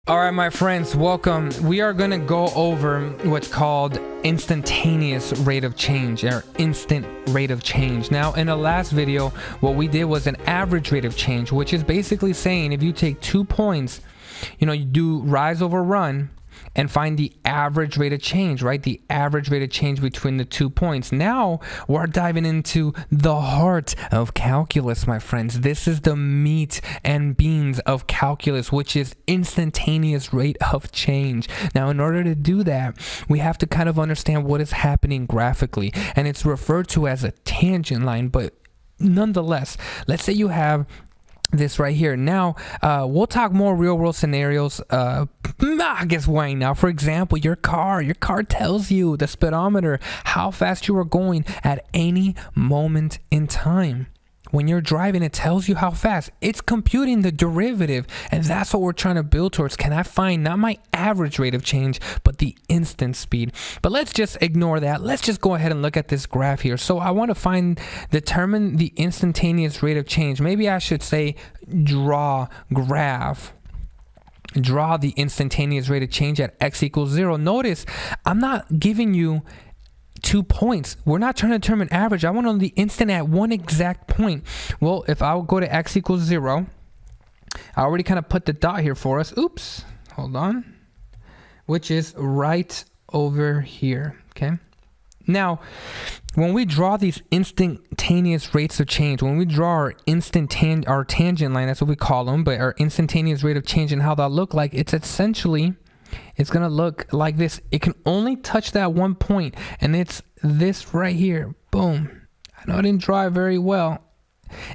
All right, my friends, welcome. We are going to go over what's called instantaneous rate of change, or instant rate of change. Now, in the last video, what we did was an average rate of change, which is basically saying if you take 2 points, you do rise over run and find the average rate of change, right? The average rate of change between the 2 points. Now we're diving into the heart of calculus, my friends. This is the meat and beans of calculus, which is instantaneous rate of change. Now, in order to do that, we have to kind of understand what is happening graphically, and it's referred to as a tangent line. But nonetheless, let's say you have this right here. Now we'll talk more real world scenarios. I guess why now? For example, your car tells you, the speedometer, how fast you are going at any moment in time. When you're driving, it tells you how fast. It's computing the derivative, and that's what we're trying to build towards. Can I find not my average rate of change, but the instant speed? But let's just ignore that. Let's just go ahead and look at this graph here. So I want to determine the instantaneous rate of change. Maybe I should say draw graph. Draw the instantaneous rate of change at x equals 0. Notice I'm not giving you 2 points. We're not trying to determine average. I want on the instant at one exact point. Well, if I will go to x equals 0, I already kind of put the dot here for us. Oops, hold on. Which is right over here, okay? Now, when we draw these instantaneous rates of change, when we draw our tangent line, that's what we call them, but our instantaneous rate of change and how that look like, it's going to look like this. It can only touch that one point, and it's this right here. Boom. I know I didn't draw it very well.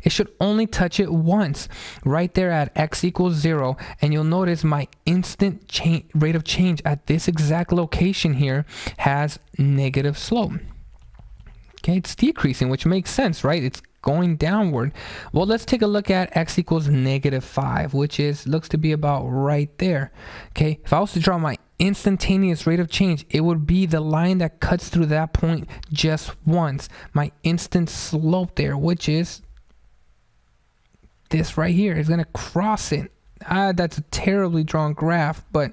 It should only touch it once, right there at x equals 0. And you'll notice my instant rate of change at this exact location here has negative slope. Okay, it's decreasing, which makes sense, right? It's going downward. Well, let's take a look at x equals -5, which looks to be about right there. Okay, if I was to draw my instantaneous rate of change, it would be the line that cuts through that point just once. My instant slope there, which is this right here, is going to cross it. That's a terribly drawn graph, but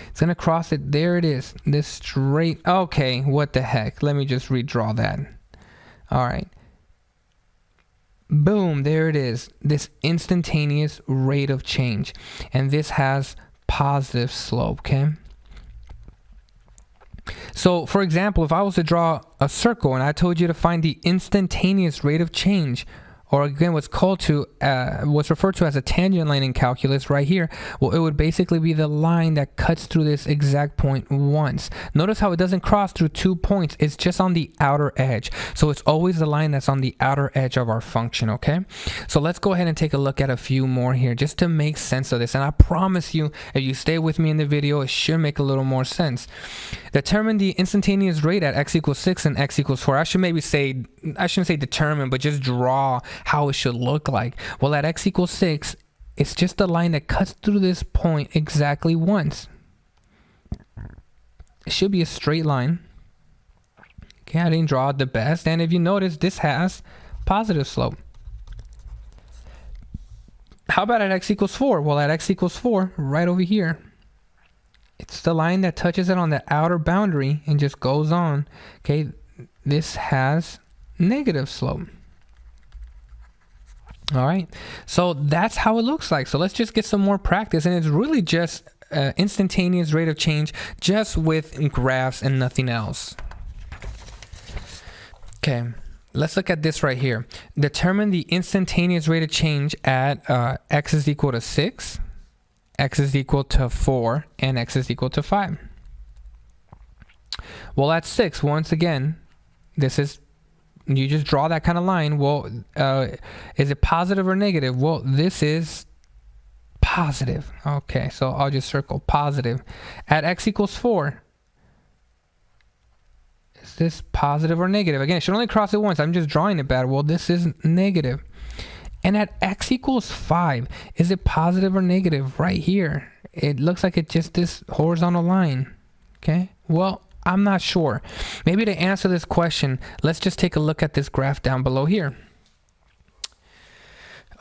it's going to cross it. There it is. This straight. Okay, what the heck? Let me just redraw that. All right. Boom, there it is. This instantaneous rate of change. And this has positive slope, okay? So, for example, if I was to draw a circle and I told you to find the instantaneous rate of change, or again what's referred to as a tangent line in calculus right here, well, it would basically be the line that cuts through this exact point once. Notice how it doesn't cross through 2 points. It's just on the outer edge. So it's always the line that's on the outer edge of our function, okay? So let's go ahead and take a look at a few more here just to make sense of this. And I promise you, if you stay with me in the video, it should make a little more sense. Determine the instantaneous rate at x equals 6 and x equals 4. I shouldn't say determine, but just draw how it should look like. Well, at x equals 6, it's just a line that cuts through this point exactly once. It should be a straight line. Okay, I didn't draw it the best. And if you notice, this has positive slope. How about at x equals 4? Well, at x equals 4, right over here, it's the line that touches it on the outer boundary and just goes on. Okay, this has negative slope. All right, so that's how it looks like. So let's just get some more practice, and it's really just instantaneous rate of change, just with graphs and nothing else. Okay, let's look at this right here. Determine the instantaneous rate of change at x is equal to 6, x is equal to 4, and x is equal to 5. Well, at 6, once again, you just draw that kind of line. Well, is it positive or negative? Well, this is positive. Okay, so I'll just circle positive. At x equals 4, is this positive or negative? Again, it should only cross it once. I'm just drawing it bad. Well, this is negative. And at x equals 5, is it positive or negative? Right here, it looks like it's just this horizontal line. Okay, well, I'm not sure. Maybe to answer this question, let's just take a look at this graph down below here.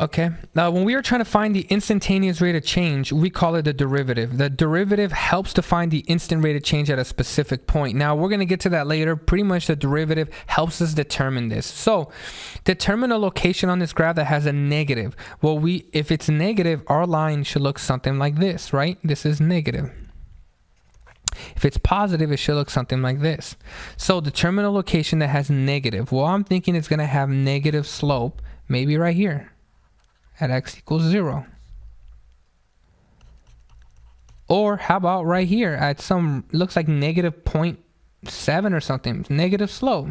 Okay, now when we are trying to find the instantaneous rate of change, we call it the derivative. The derivative helps to find the instant rate of change at a specific point. Now we're going to get to that later. Pretty much the derivative helps us determine this. So determine a location on this graph that has a negative. Well, if it's negative, our line should look something like this, right? This is negative. If it's positive, it should look something like this. So determine a location that has negative. Well, I'm thinking it's going to have negative slope, maybe right here at x equals 0. Or how about right here at some, looks like negative 0.7 or something, negative slope.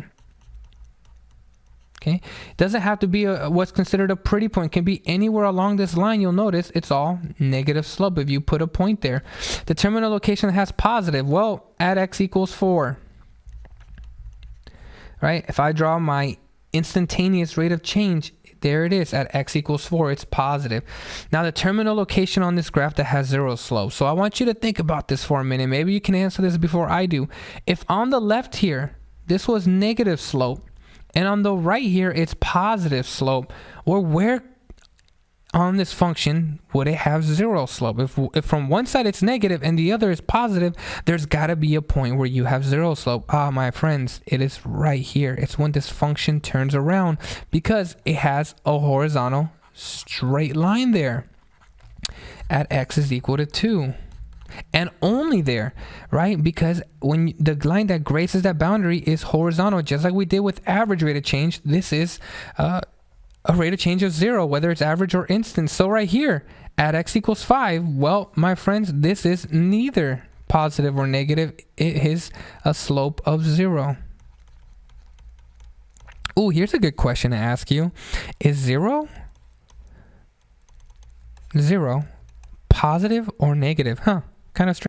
Okay, it doesn't have to be what's considered a pretty point. It can be anywhere along this line. You'll notice it's all negative slope if you put a point there. Determine a location that has positive. Well, at x equals 4. Right, if I draw my instantaneous rate of change, there it is at x equals 4. It's positive. Now determine a location on this graph that has 0 slope. So I want you to think about this for a minute. Maybe you can answer this before I do. If on the left here, this was negative slope, and on the right here, it's positive slope, or where on this function would it have 0 slope? If from one side it's negative and the other is positive, there's got to be a point where you have 0 slope. Ah, my friends, it is right here. It's when this function turns around because it has a horizontal straight line there at x is equal to 2. And only there, right? Because when the line that graces that boundary is horizontal, just like we did with average rate of change, this is a rate of change of 0, whether it's average or instant. So right here at x equals 5, well, my friends, this is neither positive or negative. It is a slope of 0. Oh, here's a good question to ask you. Is 0 positive or negative? Huh, kind of strange.